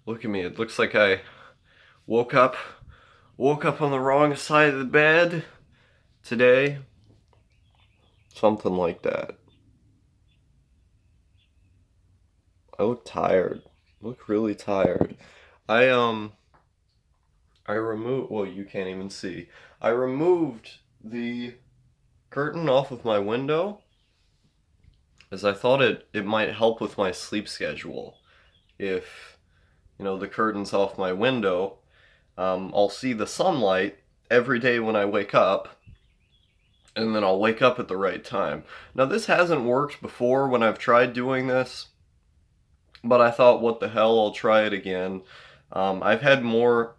Look at me. It looks like I woke up woke up on the wrong side of the bed today. Something like that. I look tired. I look really tired. I I removed, well, you can't even see. I removed the curtain off of my window as I thought it might help with my sleep schedule. If, the curtain's off my window, I'll see the sunlight every day when I wake up, and then I'll wake up at the right time. Now, this hasn't worked before when I've tried doing this, but I thought, what the hell, I'll try it again. I've had more,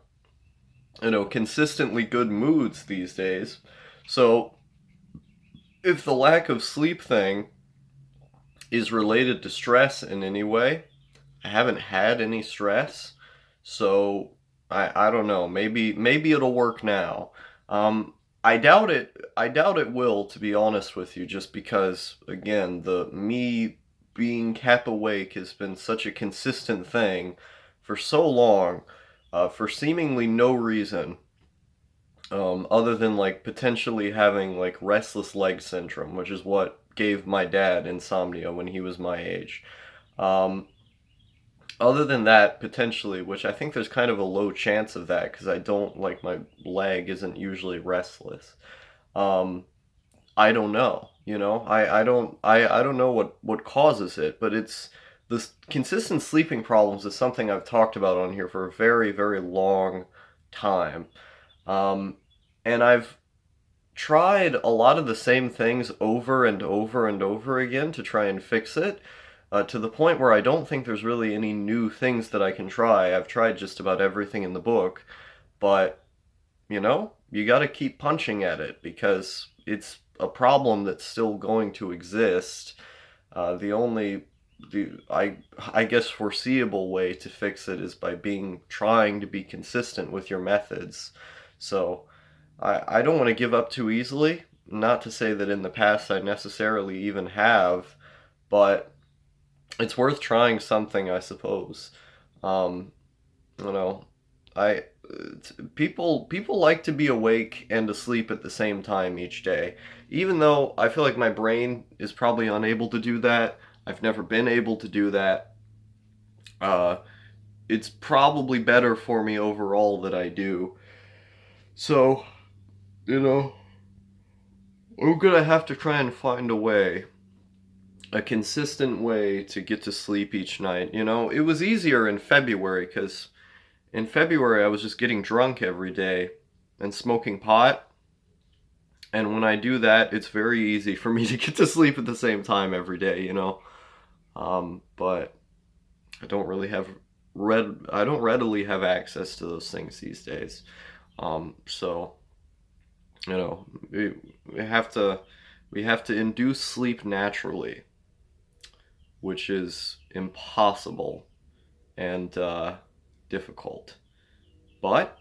consistently good moods these days. So, if the lack of sleep thing is related to stress in any way, I haven't had any stress, so I don't know. Maybe it'll work now. I doubt it. I doubt it will, to be honest with you, just because again, the me being kept awake has been such a consistent thing for so long, for seemingly no reason, other than like potentially having like restless leg syndrome, which is what gave my dad insomnia when he was my age. Um, Other than that, potentially, which I think there's kind of a low chance of that because I don't like my leg isn't usually restless. Um, I don't know, I don't know what causes it, but it's this consistent sleeping problems is something I've talked about on here for a very, very long time. Um, and I've tried a lot of the same things over and over and over again to try and fix it, to the point where I don't think there's really any new things that I can try. I've tried just about everything in the book, but you got to keep punching at it because it's a problem that's still going to exist. The only the I guess foreseeable way to fix it is by being trying to be consistent with your methods. So I don't want to give up too easily. Not to say that in the past I necessarily even have, but it's worth trying something, I suppose. Um, you know, I people like to be awake and asleep at the same time each day. Even though I feel like my brain is probably unable to do that. I've never been able to do that. Uh, it's probably better for me overall that I do. So, you know, I'm gonna have to try and find a consistent way to get to sleep each night. It was easier in February because in February I was just getting drunk every day and smoking pot. And when I do that, it's very easy for me to get to sleep at the same time every day. But I don't readily have access to those things these days. So you know, we, we have to we have to induce sleep naturally, which is impossible and difficult. But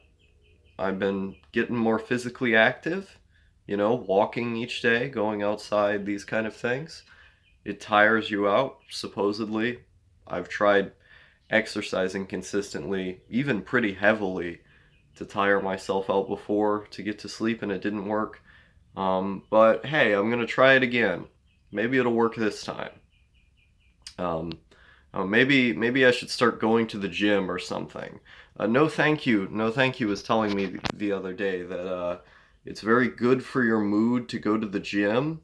I've been getting more physically active, walking each day, going outside, these kind of things. It tires you out, supposedly. I've tried exercising consistently, even pretty heavily, to tire myself out before to get to sleep, and it didn't work. But hey, I'm gonna try it again. Maybe it'll work this time. Um, maybe I should start going to the gym or something. No thank you was telling me the other day that it's very good for your mood to go to the gym.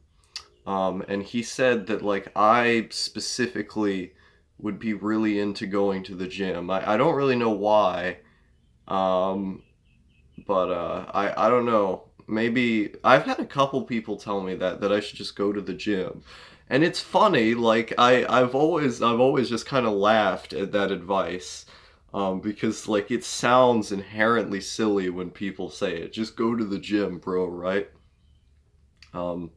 And he said that like I specifically would be really into going to the gym. I don't really know why, um, but I don't know. Maybe I've had a couple people tell me that I should just go to the gym. And it's funny, like I've always just kind of laughed at that advice. Because like it sounds inherently silly when people say it. Just go to the gym, bro, right? Um,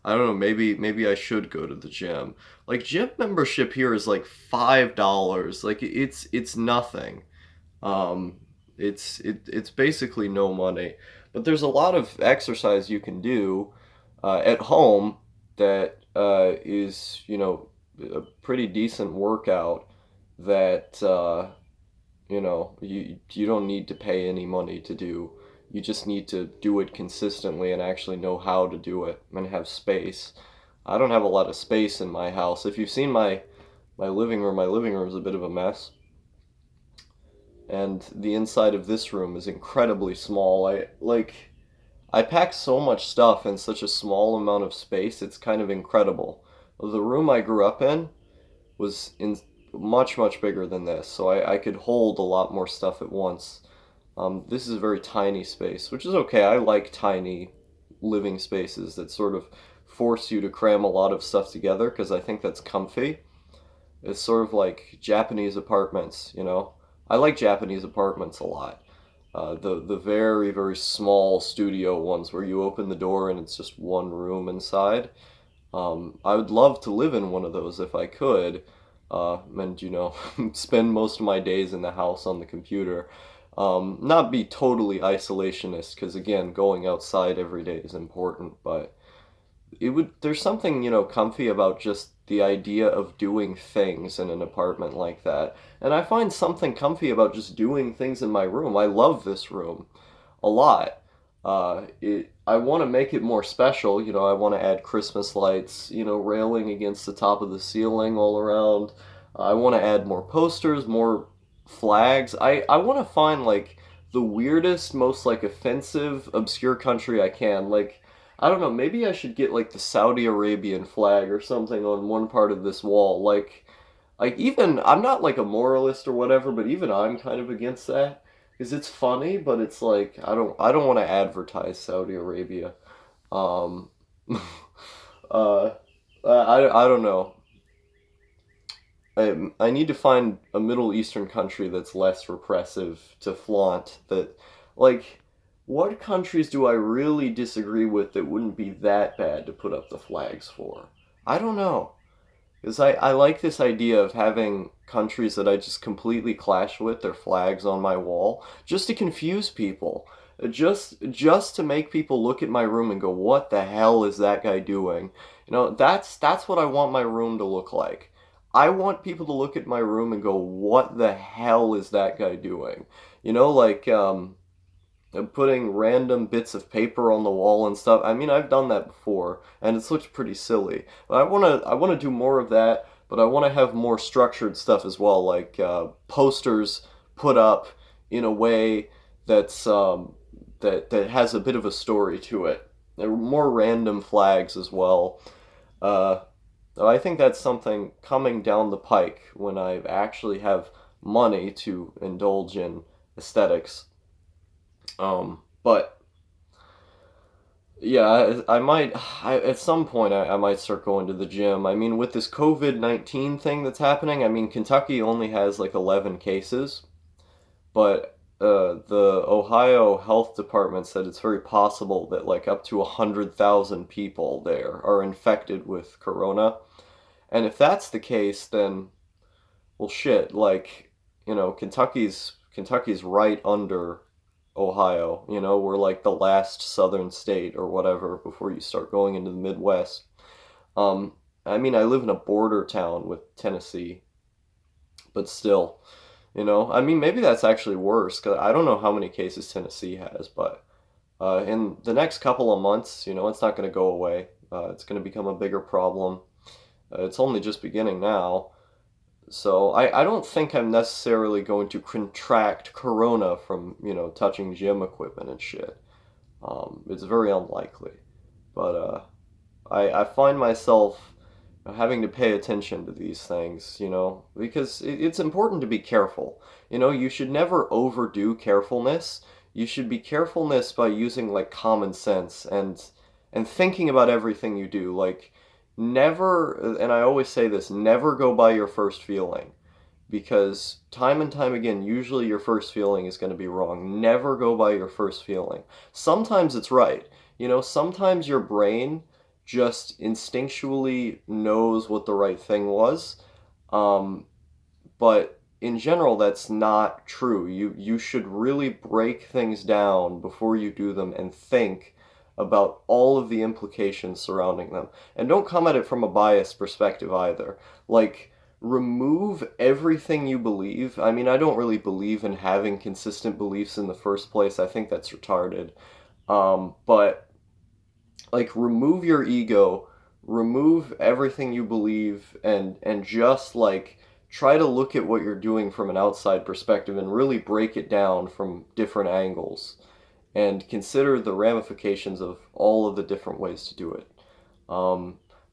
I don't know, maybe I should go to the gym. Like gym membership here is like $5. Like it's nothing. Um, it's basically no money, but there's a lot of exercise you can do at home that is a pretty decent workout that You don't need to pay any money to do. You just need to do it consistently and actually know how to do it and have space. I don't have a lot of space in my house. If you've seen my living room is a bit of a mess, and the inside of this room is incredibly small. I pack so much stuff in such a small amount of space. It's kind of incredible. The room I grew up in was in much bigger than this, so I could hold a lot more stuff at once. This is a very tiny space, which is okay. I like tiny living spaces that sort of force you to cram a lot of stuff together because I think that's comfy. It's sort of like Japanese apartments, you know? I like Japanese apartments a lot. The very small studio ones where you open the door and it's just one room inside. I would love to live in one of those if I could, and spend most of my days in the house on the computer. Not be totally isolationist, because again, going outside every day is important, but there's something, comfy about just the idea of doing things in an apartment like that. And I find something comfy about just doing things in my room. I love this room a lot. I want to make it more special. I want to add Christmas lights, railing against the top of the ceiling all around. I want to add more posters, more flags. I want to find like the weirdest, most like offensive, obscure country I can. Like, I don't know, maybe I should get like the Saudi Arabian flag or something on one part of this wall. Like even I'm not like a moralist or whatever, but even I'm kind of against that because it's funny, but it's like I don't want to advertise Saudi Arabia. Um, uh, I don't know. I need to find a Middle Eastern country that's less repressive to flaunt. Like, what countries do I really disagree with that wouldn't be that bad to put up the flags for? I don't know. Because I like this idea of having countries that I just completely clash with, their flags on my wall, just to confuse people. Just to make people look at my room and go, what the hell is that guy doing? That's what I want my room to look like. I want people to look at my room and go, what the hell is that guy doing? Like and putting random bits of paper on the wall and stuff. I mean, I've done that before, and it's looked pretty silly. But I wanna do more of that. But I want to have more structured stuff as well, like posters put up in a way that has a bit of a story to it. There are more random flags as well. Uh, I think that's something coming down the pike when I actually have money to indulge in aesthetics. But yeah, I might. At some point, I might start going to the gym. I mean, with this COVID-19 thing that's happening, I mean, Kentucky only has like 11 cases, but the Ohio Health Department said it's very possible that like up to 100,000 people there are infected with corona. And if that's the case, then well, shit. Like, Kentucky's right under Ohio. We're like the last southern state or whatever before you start going into the Midwest. I mean, I live in a border town with Tennessee, but still, I mean, maybe that's actually worse because I don't know how many cases Tennessee has, but in the next couple of months, it's not going to go away. It's going to become a bigger problem. It's only just beginning now. So I don't think I'm necessarily going to contract corona from, touching gym equipment and shit. It's very unlikely. But I find myself having to pay attention to these things, because it's important to be careful. You should never overdo carefulness. You should be carefulness by using like common sense and thinking about everything you do. Like never, and I always say this, never go by your first feeling because time and time again, usually your first feeling is going to be wrong. Never go by your first feeling. Sometimes it's right. Sometimes your brain just instinctually knows what the right thing was. Um, but in general, that's not true. You should really break things down before you do them and think about all of the implications surrounding them. And don't come at it from a biased perspective either. Like, remove everything you believe. I mean, I don't really believe in having consistent beliefs in the first place. I think that's retarded. But like remove your ego, remove everything you believe, and just like try to look at what you're doing from an outside perspective and really break it down from different angles and consider the ramifications of all of the different ways to do it.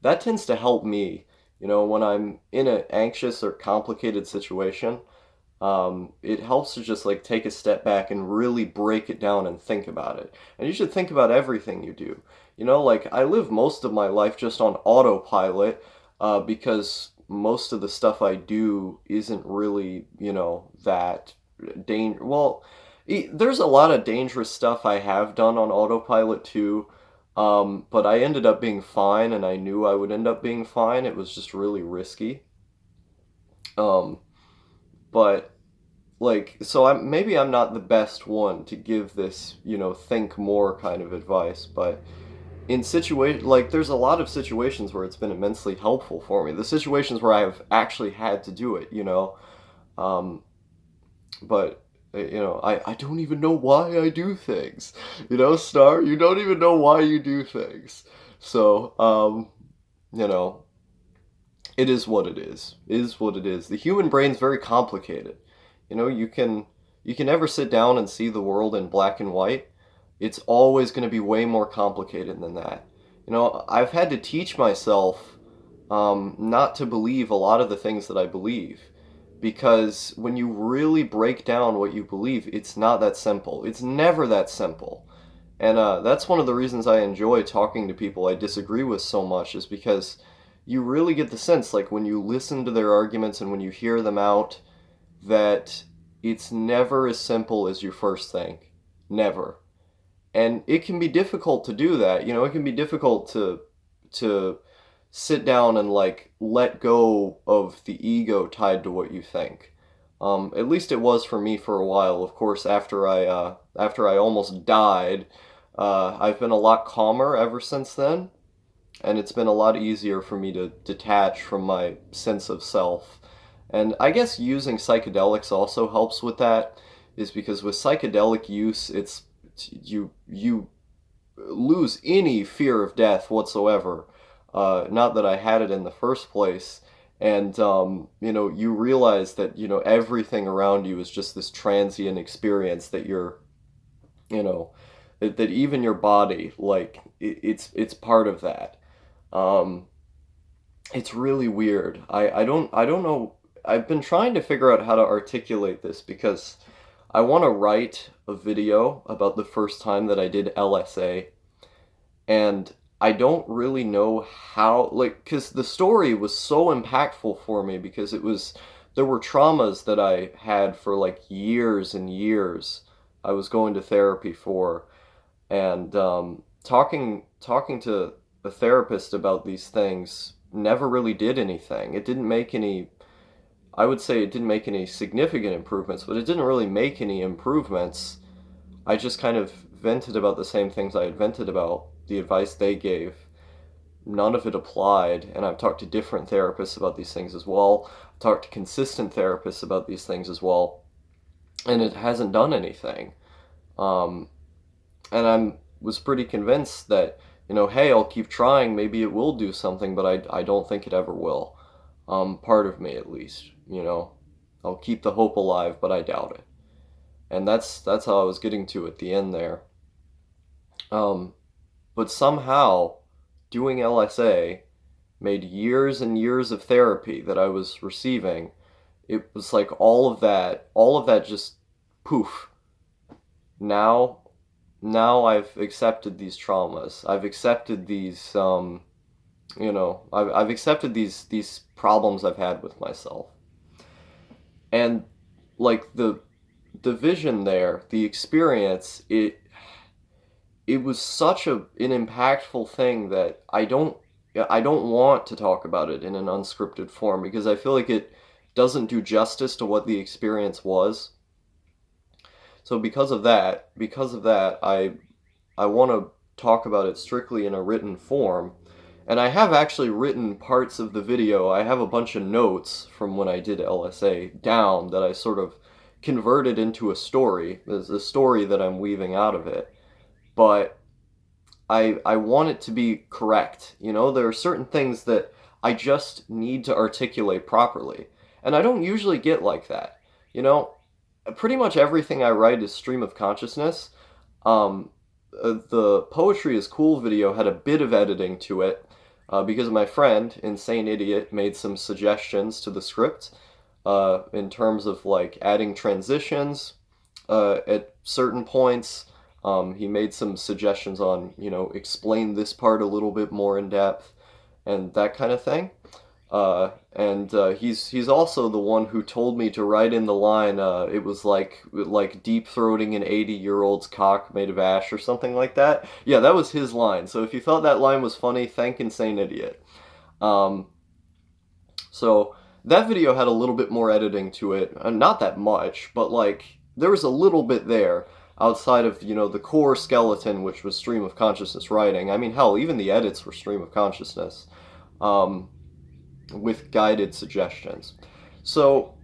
That tends to help me, when I'm in an anxious or complicated situation. It helps to just like take a step back and really break it down and think about it. And you should think about everything you do. Like I live most of my life just on autopilot, because most of the stuff I do isn't really, that well, there's a lot of dangerous stuff I have done on autopilot too. But I ended up being fine, and I knew I would end up being fine. It was just really risky. Um, but like, so maybe I'm not the best one to give this, think more kind of advice, but in like there's a lot of situations where it's been immensely helpful for me. The situations where I've actually had to do it, um, but I don't even know why I do things. Star, you don't even know why you do things. So, you know, it is what it is. It is what it is. The human brain's very complicated. You can never sit down and see the world in black and white. It's always going to be way more complicated than that. I've had to teach myself not to believe a lot of the things that I believe, because when you really break down what you believe, it's not that simple. It's never that simple. And that's one of the reasons I enjoy talking to people I disagree with so much, is because you really get the sense, like when you listen to their arguments and when you hear them out, that it's never as simple as you first think. Never. And it can be difficult to do that. It can be difficult to sit down and like let go of the ego tied to what you think. At least it was for me for a while. Of course, after I almost died, I've been a lot calmer ever since then, and it's been a lot easier for me to detach from my sense of self. And I guess using psychedelics also helps with that, is because with psychedelic use, you lose any fear of death whatsoever. Not that I had it in the first place. And, you realize that, everything around you is just this transient experience that you know, that even your body, like, it's part of that. Um, it's really weird. I don't know. I've been trying to figure out how to articulate this, because I want to write a video about the first time that I did LSA, and I don't really know how, like, because the story was so impactful for me, because there were traumas that I had for like years and years. I was going to therapy for, and talking to a therapist about these things never really did anything. It didn't make any, I would say it didn't make any significant improvements, but it didn't really make any improvements. I just kind of vented about the same things I had vented about, the advice they gave. None of it applied, and I've talked to different therapists about these things as well. I've talked to consistent therapists about these things as well, and it hasn't done anything. Um, and was pretty convinced that, hey, I'll keep trying, maybe it will do something, but I don't think it ever will. Part of me at least, I'll keep the hope alive, but I doubt it. And that's how I was getting to at the end there. Um, but somehow doing LSA made years and years of therapy that I was receiving. It was like all of that just poof. Now now I've accepted these traumas. I've accepted these I've accepted these problems I've had with myself. And like the vision there, the experience, it was such an impactful thing that I don't want to talk about it in an unscripted form, because I feel like it doesn't do justice to what the experience was. So because of that, I want to talk about it strictly in a written form. And I have actually written parts of the video. I have a bunch of notes from when I did LSA down that I sort of converted into a story. There's a story that I'm weaving out of it. But I want it to be correct. You know, there are certain things that I just need to articulate properly. And I don't usually get like that. You know, pretty much everything I write is stream of consciousness. Um, the Poetry is Cool video had a bit of editing to it because my friend, Insane Idiot, made some suggestions to the script in terms of like adding transitions at certain points. He made some suggestions on, you know, explain this part a little bit more in depth and that kind of thing. And he's also the one who told me to write in the line. It was like deep throating an 80-year-old's cock made of ash or something like that. Yeah, that was his line. So if you thought that line was funny, thank Insane Idiot. Um, so that video had a little bit more editing to it, not that much, but like there was a little bit there outside of, you know, the core skeleton, which was stream of consciousness writing. I mean, hell, even the edits were stream of consciousness. Um, with guided suggestions. So,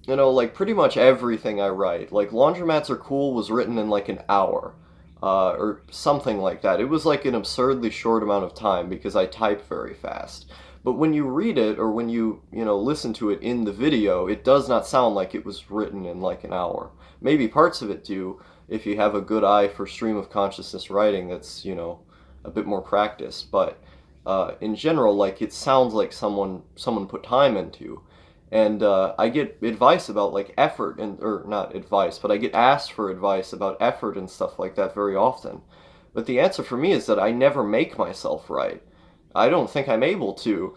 you know, like pretty much everything I write, like Laundromats Are Cool was written in like an hour, or something like that. It was like an absurdly short amount of time because I type very fast. But when you read it or when you know, listen to it in the video, it does not sound like it was written in like an hour. Maybe parts of it do if you have a good eye for stream of consciousness writing that's, you know, a bit more practice, but in general, like it sounds like someone put time into. And I get advice about like effort and or not advice, but I get asked for advice about effort and stuff like that very often. But the answer for me is that I never make myself write. I don't think I'm able to.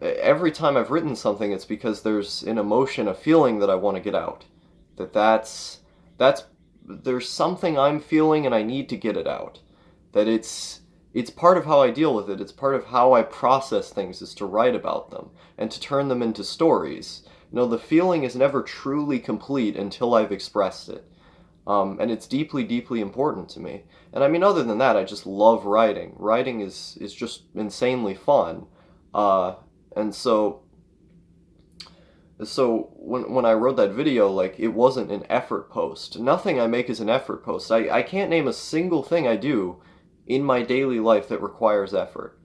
Every time I've written something, it's because there's an emotion, a feeling that I want to get out. That's there's something I'm feeling and I need to get it out. That it's part of how I deal with it. It's part of how I process things is to write about them and to turn them into stories. You know, the feeling is never truly complete until I've expressed it. And it's deeply, deeply important to me. And I mean, other than that, I just love writing. Writing is just insanely fun. Uh, and so when I wrote that video, like it wasn't an effort post. Nothing I make is an effort post. I can't name a single thing I do in my daily life that requires effort.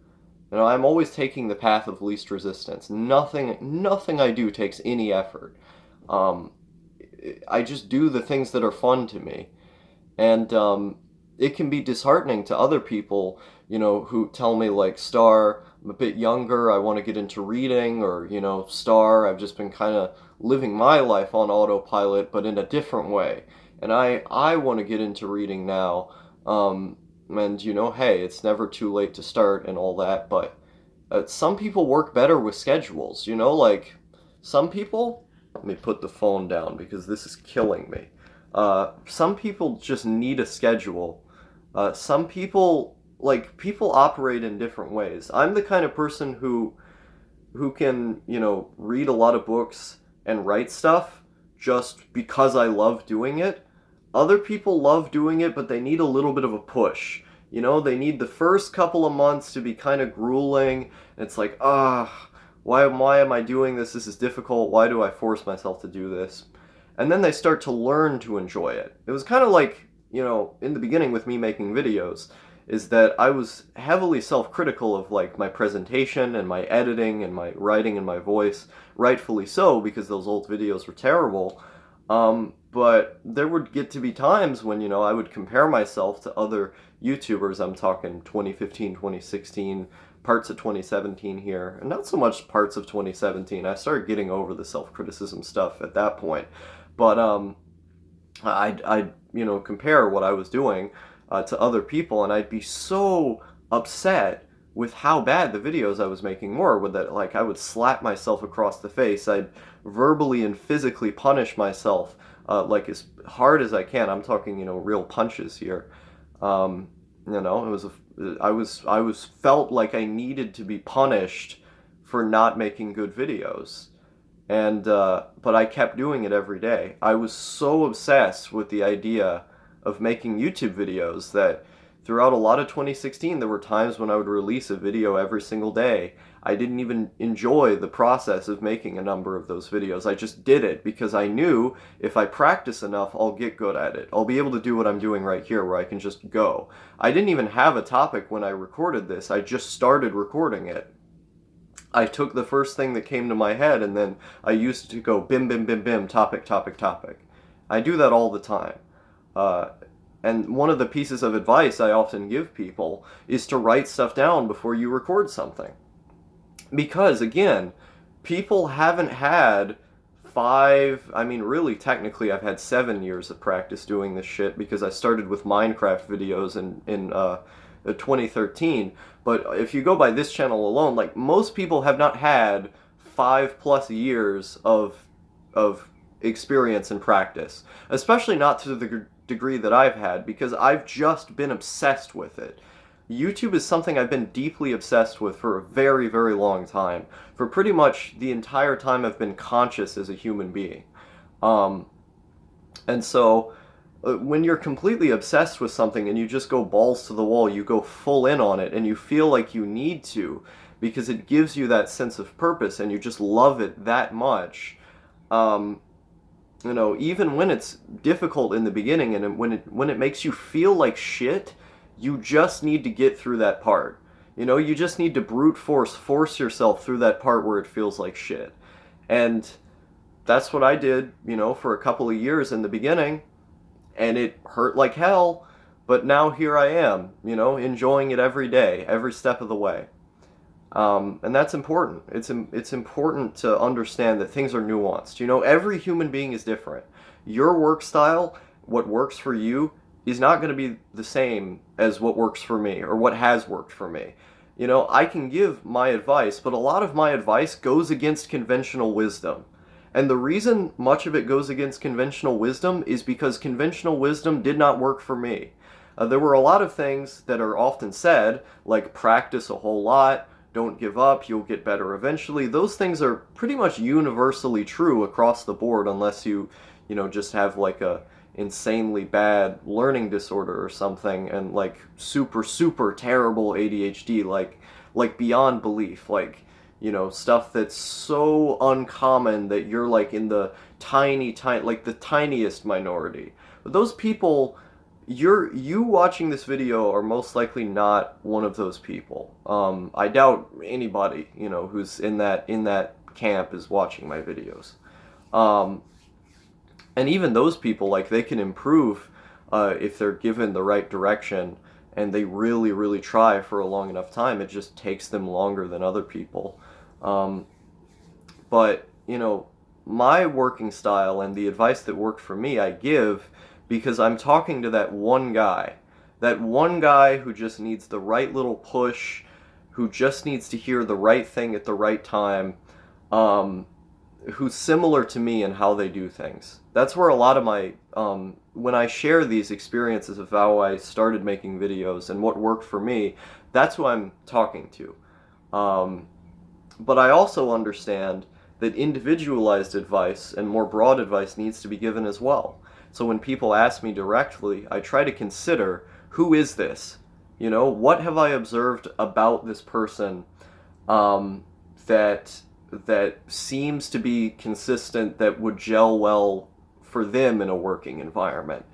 You know, I'm always taking the path of least resistance. Nothing I do takes any effort. Um, I just do the things that are fun to me. And it can be disheartening to other people, you know, who tell me like, Star, I'm a bit younger, I want to get into reading, or, you know, Star, I've just been kind of living my life on autopilot, but in a different way. And I want to get into reading now. And, you know, hey, it's never too late to start and all that, but some people work better with schedules, you know, like some people, let me put the phone down because this is killing me. Some people just need a schedule. Some people, like, people operate in different ways. I'm the kind of person who can, you know, read a lot of books and write stuff just because I love doing it. Other people love doing it, but they need a little bit of a push. You know, they need the first couple of months to be kind of grueling. And it's like, why am I doing this? This is difficult. Why do I force myself to do this? And then they start to learn to enjoy it. It was kind of like, you know, in the beginning with me making videos, is that I was heavily self-critical of like my presentation and my editing and my writing and my voice, rightfully so, because those old videos were terrible. But there would get to be times when, you know, I would compare myself to other YouTubers. I'm talking 2015, 2016, parts of 2017 here, and not so much parts of 2017. I started getting over the self-criticism stuff at that point. But I'd you know, compare what I was doing to other people, and I'd be so upset with how bad the videos I was making were, with that, like, I would slap myself across the face. I'd verbally and physically punish myself, like, as hard as I can. I'm talking, you know, real punches here. You know, I was felt like I needed to be punished for not making good videos. And, but I kept doing it every day. I was so obsessed with the idea of making YouTube videos that throughout a lot of 2016, there were times when I would release a video every single day. I didn't even enjoy the process of making a number of those videos. I just did it because I knew if I practice enough, I'll get good at it. I'll be able to do what I'm doing right here, where I can just go. I didn't even have a topic when I recorded this. I just started recording it. I took the first thing that came to my head, and then I used to go bim, bim, bim, bim, topic, topic, topic. I do that all the time. And one of the pieces of advice I often give people is to write stuff down before you record something. Because, again, people haven't had really technically I've had 7 years of practice doing this shit, because I started with Minecraft videos in 2013. But if you go by this channel alone, like, most people have not had 5+ years of experience and practice, especially not to the degree that I've had, because I've just been obsessed with it. YouTube is something I've been deeply obsessed with for a very, very long time, for pretty much the entire time I've been conscious as a human being. And so when you're completely obsessed with something and you just go balls to the wall, you go full in on it, and you feel like you need to, because it gives you that sense of purpose and you just love it that much, even when it's difficult in the beginning and when it makes you feel like shit, you just need to get through that part. You just need to brute force yourself through that part where it feels like shit. And that's what I did, for a couple of years in the beginning, and it hurt like hell, but now here I am, enjoying it every day, every step of the way. And that's important. It's important to understand that things are nuanced. Every human being is different. Your work style, what works for you, is not going to be the same as what works for me or what has worked for me. I can give my advice, but a lot of my advice goes against conventional wisdom. And the reason much of it goes against conventional wisdom is because conventional wisdom did not work for me. There were a lot of things that are often said, like practice a whole lot, don't give up, you'll get better eventually. Those things are pretty much universally true across the board, unless you just have like a insanely bad learning disorder or something, and like super, super terrible ADHD, like beyond belief, like, stuff that's so uncommon that you're like in the like the tiniest minority. But those people, you watching this video are most likely not one of those people. I doubt anybody, who's in that camp is watching my videos. And even those people, like, they can improve if they're given the right direction and they really, really try for a long enough time. It just takes them longer than other people. But, my working style and the advice that worked for me, I give because I'm talking to that one guy who just needs the right little push, who just needs to hear the right thing at the right time, who's similar to me in how they do things. That's where a lot of my, when I share these experiences of how I started making videos and what worked for me, that's who I'm talking to. But I also understand that individualized advice and more broad advice needs to be given as well. So when people ask me directly, I try to consider, who is this? What have I observed about this person that seems to be consistent, that would gel well for them in a working environment?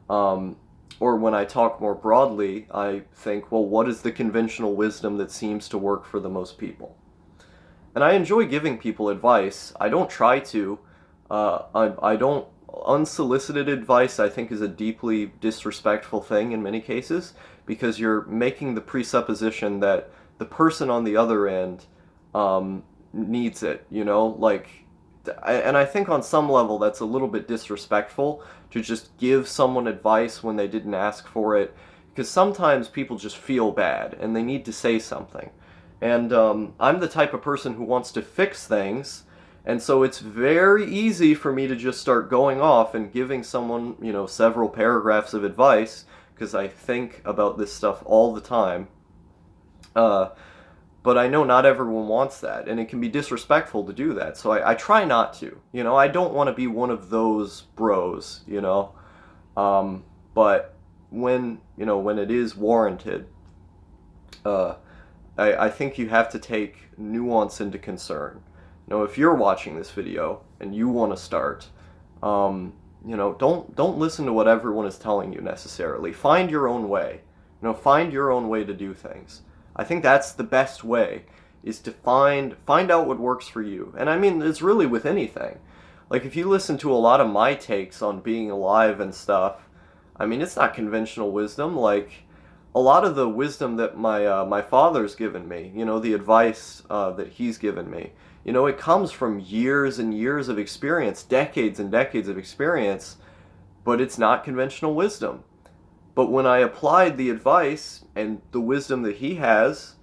Or when I talk more broadly, I think, well, what is the conventional wisdom that seems to work for the most people? And I enjoy giving people advice. I don't try to. I don't. Unsolicited advice, I think, is a deeply disrespectful thing in many cases, because you're making the presupposition that the person on the other end needs it, and I think on some level that's a little bit disrespectful to just give someone advice when they didn't ask for it, because sometimes people just feel bad and they need to say something. And I'm the type of person who wants to fix things, and so it's very easy for me to just start going off and giving someone, several paragraphs of advice, because I think about this stuff all the time. But I know not everyone wants that, and it can be disrespectful to do that, so I try not to. I don't want to be one of those bros, But when when it is warranted, uh, I think you have to take nuance into concern. If you're watching this video and you want to start, don't listen to what everyone is telling you necessarily. Find your own way. Find your own way to do things. I think that's the best way, is to find out what works for you. And I mean, it's really with anything. Like, if you listen to a lot of my takes on being alive and stuff, I mean, it's not conventional wisdom. Like, a lot of the wisdom that my father's given me, the advice that he's given me, it comes from years and years of experience, decades and decades of experience, but it's not conventional wisdom. But when I applied the advice and the wisdom that he has,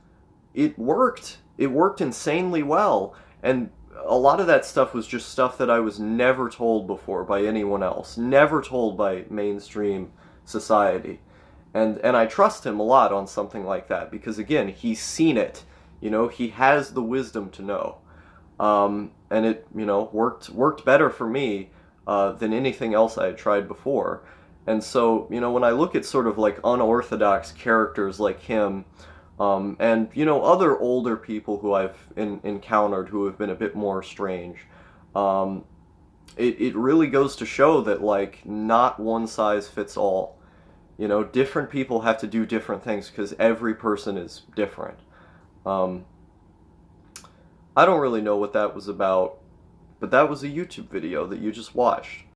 it worked. It worked insanely well. And a lot of that stuff was just stuff that I was never told before by anyone else, never told by mainstream society. And I trust him a lot on something like that because, again, he's seen it. He has the wisdom to know. And it, worked better for me than anything else I had tried before. And so, when I look at sort of like unorthodox characters like him, and, other older people who I've encountered who have been a bit more strange, it really goes to show that, like, not one size fits all. Different people have to do different things because every person is different. I don't really know what that was about, but that was a YouTube video that you just watched.